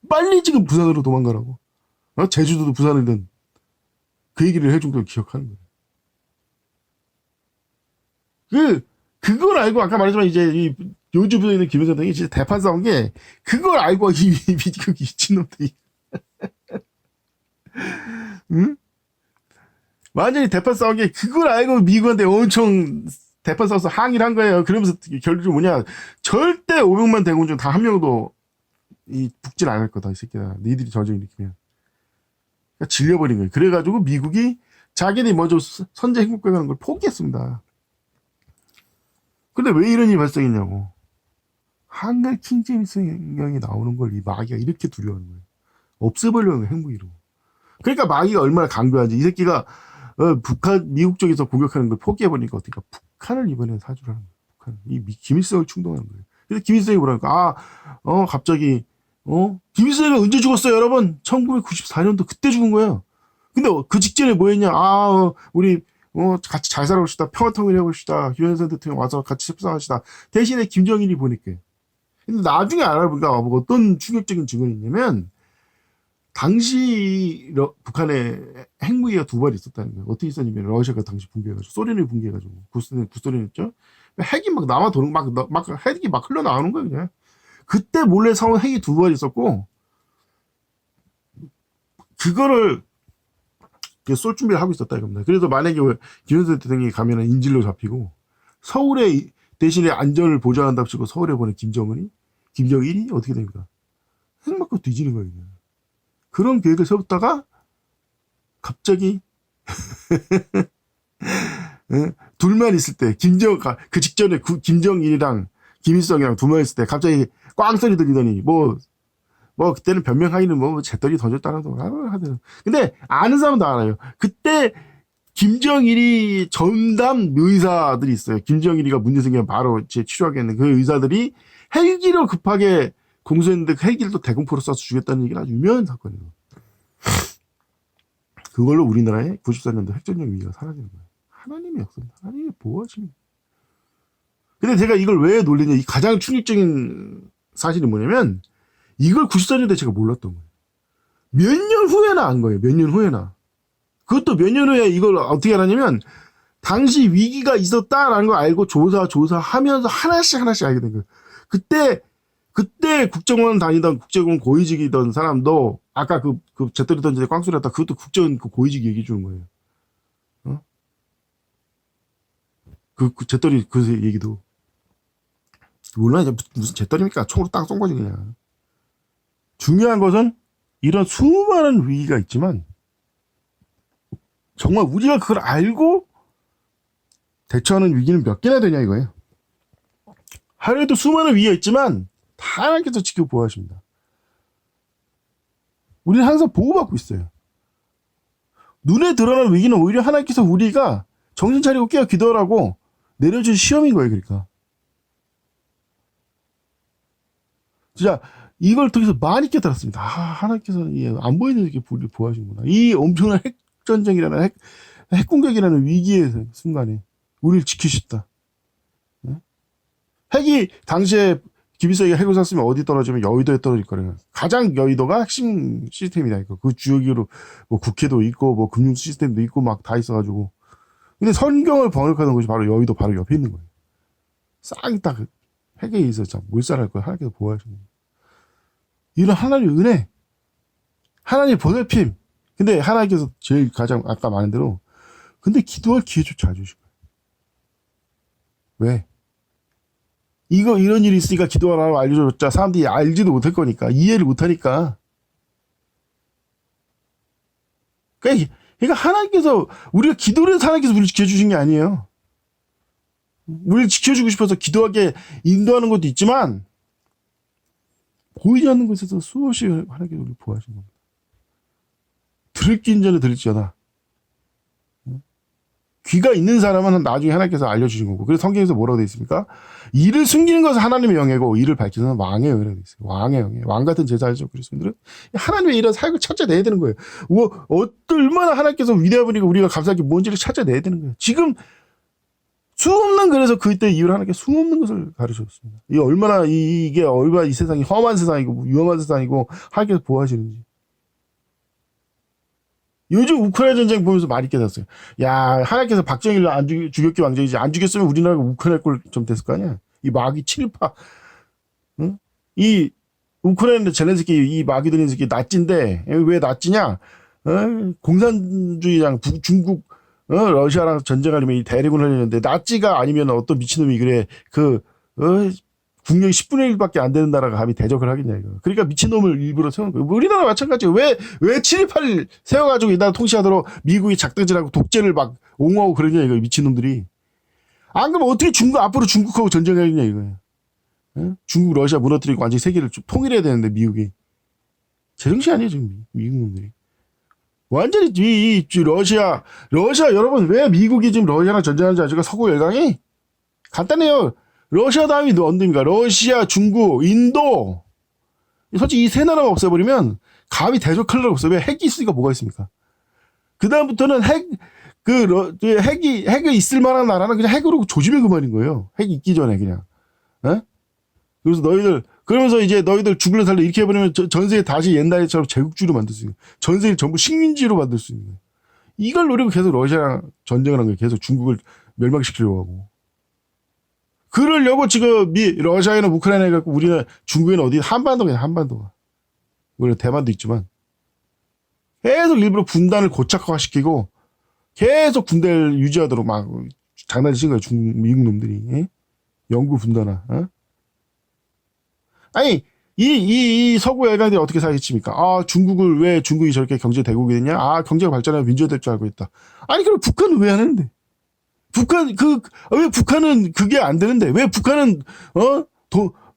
빨리 지금 부산으로 도망가라고. 제주도도 부산이든 그 얘기를 해준 걸 기억하는 거예요. 그걸 알고 아까 말했지만 이제 이 요주부에 있는 김현성 등이 진짜 대판 싸운 게 그걸 알고 이 미친놈들이 응? 완전히 대판 싸운 게 그걸 알고 미국한테 엄청 대판 싸워서 항의를 한 거예요. 그러면서 결국은 뭐냐 절대 500만 대군 중 다 한 명도 북질 않을 거다 이 새끼야. 니들이 전쟁 일으키면 그러니까 질려버린 거예요. 그래가지고 미국이 자기들이 먼저 선제 핵무기 가는 걸 포기했습니다. 근데 왜 이런 일이 발생했냐고. 한글 킹 제임스 형이 나오는 걸 이 마귀가 이렇게 두려워하는 거예요. 없애버리는 거예요, 핵무기로. 그러니까 마귀가 얼마나 강교한지. 이 새끼가 미국 쪽에서 공격하는 걸 포기해버리니까 어떻게 북한을 이번에 사주라는 거예요. 북한. 김일성을 충동하는 거예요. 그래서 김일성이 뭐랄까, 갑자기, 김일성이가 언제 죽었어요, 여러분? 1994년도 그때 죽은 거예요. 근데 그 직전에 뭐 했냐, 우리, 같이 잘 살아봅시다. 평화통일 해봅시다. 유엔선 대통령 와서 같이 협상합시다. 대신에 김정일이 보니까. 근데 나중에 알아보니까 뭐 어떤 충격적인 증언이 있냐면, 당시 북한에 핵무기가 2발 있었다는 거예요. 어떻게 있었냐면 러시아가 당시 붕괴해가지고 소련이 붕괴해가지고 구소련이었죠. 핵이 막 남아 도는 막 핵이 막 흘러나오는 거예요 그냥. 그때 몰래 사온 핵이 2발 있었고 그거를 쏠 준비를 하고 있었다 이겁니다. 그래서 만약에 김현수 대통령이 가면은 인질로 잡히고 서울에 대신에 안전을 보장한다고 치고 서울에 보낸 김정일이 어떻게 됩니까? 핵 맞고 뒤지는 거예요 그냥. 그런 계획을 세웠다가 갑자기 둘만 있을 때 그 직전에 김정일이랑 김일성이랑 2명 있을 때 갑자기 꽝 소리 들리더니 뭐 그때는 변명하기는 뭐 재떨이 던졌다라도 하든 근데 아는 사람은 다 알아요. 그때 김정일이 전담 의사들이 있어요. 김정일이가 문제 생기면 바로 치료하겠는 그 의사들이 헬기로 급하게 공수했는데 그 헬기를 또 대공포로 쏴서 죽였다는 얘기가 아주 유명한 사건이에요. 그걸로 우리나라의 94년도 핵전쟁 위기가 사라지는 거예요. 하나님의 역사입니다. 하나님의 보호하십니다. 근데 제가 이걸 왜 놀리냐, 이 가장 충격적인 사실이 뭐냐면, 이걸 94년도에 제가 몰랐던 거예요. 몇 년 후에나 안 거예요. 몇 년 후에나. 그것도 몇 년 후에 이걸 어떻게 알았냐면, 당시 위기가 있었다라는 걸 알고 조사하면서 하나씩 알게 된 거예요. 그때 국정원 다니던 국정원 고위직이던 사람도 아까 그 재떨이 던지는데 꽝소리 했다. 그것도 국정원 그 고위직 얘기해 주는 거예요. 그 재떨이 그 얘기도 몰라 무슨 재떨이니까 총으로 딱 쏜 거지 그냥. 중요한 것은 이런 수많은 위기가 있지만 정말 우리가 그걸 알고 대처하는 위기는 몇 개나 되냐 이거예요. 하루에도 수많은 위기가 있지만 다 하나님께서 지켜 보호하십니다. 우리는 항상 보호받고 있어요. 눈에 드러난 위기는 오히려 하나님께서 우리가 정신 차리고 깨어 기도하라고 내려준 시험인 거예요. 그러니까 진짜 이걸 통해서 많이 깨달았습니다. 하나님께서 안 보이는 이렇게 우리를 보호하시는구나. 이 엄청난 핵전쟁이라는 핵공격이라는 위기의 순간에 우리를 지키셨다. 핵이 당시에 김일성이 핵을 쐈으면 어디 떨어지면 여의도에 떨어질 거예요. 가장 여의도가 핵심 시스템이다. 그 주요기로 뭐 국회도 있고 뭐 금융 시스템도 있고 막 다 있어가지고. 근데 성경을 번역하는 것이 바로 여의도 바로 옆에 있는 거예요. 싹 딱 핵에 의해서 몰살할 거예요. 하나님께서 보호하시는 거예요. 이런 하나님의 은혜, 하나님의 보살핌. 근데 하나님께서 제일 가장 아까 말한 대로 근데 기도할 기회조차 안 주실 거예요. 왜? 이런 일이 있으니까 기도하라고 알려줬자 사람들이 알지도 못할 거니까 이해를 못하니까. 그러니까 하나님께서 우리가 기도를 해서 하나님께서 우리를 지켜주신 게 아니에요. 우리를 지켜주고 싶어서 기도하게 인도하는 것도 있지만 보이지 않는 곳에서 수없이 하나님께서 우리를 보호하신 겁니다. 들을 긴 전에 들을지어다. 귀가 있는 사람은 나중에 하나님께서 알려주신 거고. 그래서 성경에서 뭐라고 되어 있습니까? 이를 숨기는 것은 하나님의 영예고 이를 밝히는 것은 왕의 영예라고 되어 있어요. 왕의 영예. 왕 같은 제자죠. 그리스도인들은 하나님의 이런 사역을 찾아내야 되는 거예요. 얼마나 하나님께서 위대한 분이고 우리가 감사하게 뭔지를 찾아내야 되는 거예요. 지금 수없는 그래서 그때 이유를 하나님께 수없는 것을 가르쳐줬습니다. 이게 얼마나 이 세상이 험한 세상이고 위험한 세상이고 하나님께서 보호하시는지. 요즘 우크라이나 전쟁 보면서 많이 깨닫어요. 야, 하나님께서 박정희를 죽였기 왕정이지. 안 죽였으면 우리나라가 우크라이나 꼴 좀 됐을 거 아니야. 이 마귀 친일파. 응? 이 우크라이나 젤렌스키 이 마귀들인 새끼 나치인데 왜 나치냐? 공산주의랑 중국 러시아랑 전쟁하려면 이 대륙을 하려는데 나치가 아니면 어떤 미친놈이 그래 국력이 10분의 1밖에 안 되는 나라가 감히 대적을 하겠냐 이거. 그러니까 미친놈을 일부러 세우는 거예요. 우리나라 마찬가지예요. 왜 7.28 세워가지고 이 나라 통치하도록 미국이 작정질하고 독재를 막 옹호하고 그러냐 이거 미친놈들이. 안 그러면 어떻게 앞으로 중국하고 전쟁하겠냐 이거예요. 중국 러시아 무너뜨리고 완전히 세계를 좀 통일해야 되는데 미국이. 제정신 아니에요 지금 미국 놈들이. 완전히 이 러시아 여러분 왜 미국이 지금 러시아랑 전쟁하는지 아시까? 서구 열강이 간단해요. 러시아 다음이 언제입니까? 러시아, 중국, 인도. 솔직히 이 세 나라가 없애버리면 감히 대적할 나라가 없어요. 왜 핵이 있으니까 뭐가 있습니까? 그 다음부터는 핵이 있을 만한 나라는 그냥 핵으로 조지면 그만인 거예요. 핵이 있기 전에 그냥. 에? 그래서 그러면서 이제 너희들 죽을래 살래 이렇게 해버리면 전 세계 다시 옛날처럼 제국주의로 만들 수 있는 거예요. 전 세계 전부 식민지로 만들 수 있는 거예요. 이걸 노리고 계속 러시아랑 전쟁을 한 거예요. 계속 중국을 멸망시키려고 하고. 그러려고 지금 러시아에는 우크라이나에 갖고 우리는 중국에는 어디 한반도가. 물론 대만도 있지만 계속 일부러 분단을 고착화시키고 계속 군대를 유지하도록 막 장난치는 거예요. 미국 놈들이. 예? 영구 분단화. 아니 이 서구 열강들이 어떻게 사기칩니까? 왜 중국이 저렇게 경제 대국이 됐냐? 경제가 발전하면 민주화될 줄 알고 있다. 아니 그럼 북한은 왜 하는데? 왜 북한은 그게 안 되는데? 왜 북한은,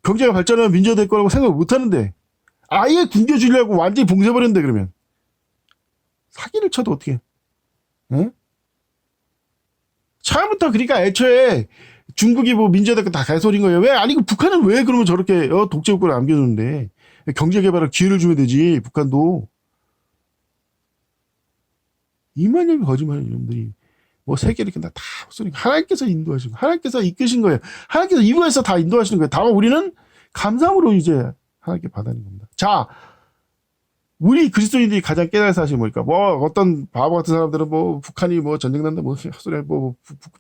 경제가 발전하면 민주화될 거라고 생각을 못 하는데? 아예 굶겨주려고 완전히 봉쇄버렸는데, 그러면. 사기를 쳐도 어떻게, 응? 처음부터 그러니까 애초에 중국이 뭐 민주화될 거 다 개소리인 거예요. 북한은 왜 그러면 저렇게, 독재국가를 안겨주는데? 경제개발을 기회를 주면 되지, 북한도. 이만엽이 거짓말이에요, 이놈들이. 뭐 세계를 다 헛소리가 하나님께서 인도하시고 하나님께서 이끄신 거예요. 하나님께서 이부에서 다 인도하시는 거예요. 다만 우리는 감사함으로 이제 하나님께 받아는 겁니다. 자, 우리 그리스도인들이 가장 깨달은 사실이 뭘까? 어떤 바보 같은 사람들은 북한이 전쟁 난다 헛소리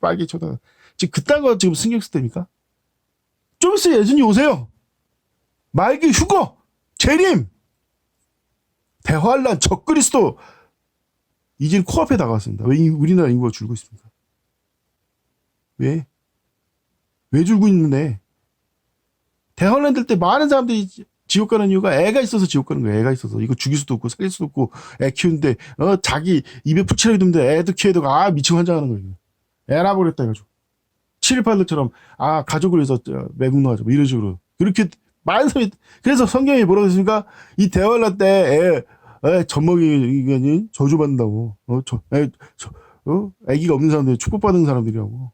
빨개 쳐다. 지금 그딴 거 지금 신경 쓸 때입니까? 좀 있으면 예수님 오세요. 말기 휴거 재림 대환란 적그리스도 이제는 코앞에 다가왔습니다. 왜 우리나라 인구가 줄고 있습니까? 왜? 왜 줄고 있는데? 대환란 때 많은 사람들이 지옥 가는 이유가 애가 있어서 지옥 가는 거예요. 애가 있어서. 이거 죽일 수도 없고 살릴 수도 없고 애 키우는데 자기 입에 푹치라고 두는데 애도 키워야 되고 미치고 환장하는 거예요. 애라 버렸다 해가지고. 7.18들처럼 가족을 위해서 외국 나가자 뭐 이런 식으로. 그렇게 많은 사람이 그래서 성경이 뭐라고 했습니까? 이 대환란 때 젖먹이 저주받는다고. 애기가 없는 사람들이 축복받는 사람들이라고.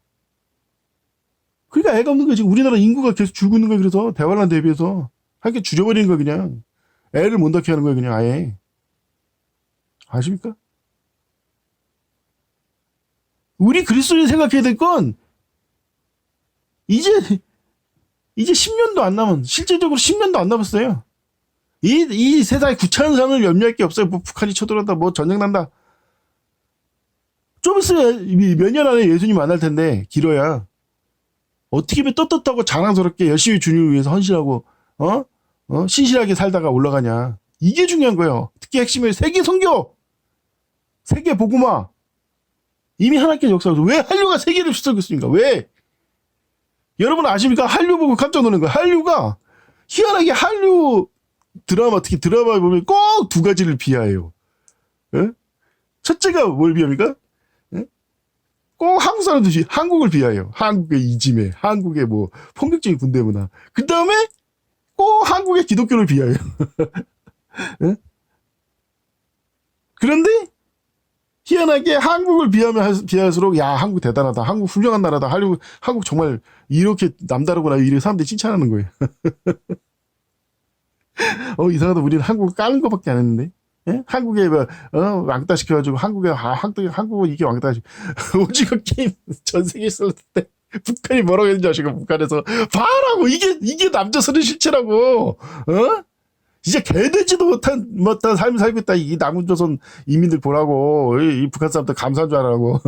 그러니까 애가 없는 거야. 지금 우리나라 인구가 계속 줄고 있는 거야. 그래서 대환란 대비해서 하게 줄여버리는 거야 그냥. 애를 못 낳게 하는 거야 그냥 아예. 아십니까? 우리 그리스도인 생각해야 될 건 이제 10년도 안 남은 실질적으로 10년도 안 남았어요. 이 세상에 구차한 상을 염려할 게 없어요. 북한이 쳐들어간다, 전쟁 난다. 좀 있으면 몇 년 안에 예수님 만날 텐데, 길어야. 어떻게 하면 떳떳하고 자랑스럽게 열심히 주님을 위해서 헌신하고, 신실하게 살다가 올라가냐. 이게 중요한 거예요. 특히 핵심이 세계 선교! 세계 복음화! 이미 하나님께서 역사하고, 왜 한류가 세계를 휩쓸겠습니까? 왜? 여러분 아십니까? 한류 보고 깜짝 놀란 거예요. 한류가, 희한하게 한류, 특히 드라마에 보면 꼭 두 가지를 비하해요. 예? 첫째가 뭘 비합니까? 예? 꼭 한국 사람들이 한국을 비하해요. 한국의 이지매, 한국의 폭력적인 군대 문화. 그 다음에 꼭 한국의 기독교를 비하해요. 예? 그런데 희한하게 한국을 비할수록 한국 대단하다. 한국 훌륭한 나라다. 한국 정말 이렇게 남다르구나. 이렇게 사람들이 칭찬하는 거예요. 이상하다. 우리는 한국을 까는 것밖에 안 했는데. 예? 한국에 왕따 시켜가지고 한국은 이게 왕따 오징어 게임 전 세계에 있었을 때 북한이 뭐라고 했는지 아시고, 북한에서. 봐라고! 이게 남조선의 실체라고! 어? 이제 개되지도 못한 삶을 살고 있다. 이 남조선 이민들 보라고. 이 북한 사람들 감사한 줄 알라고.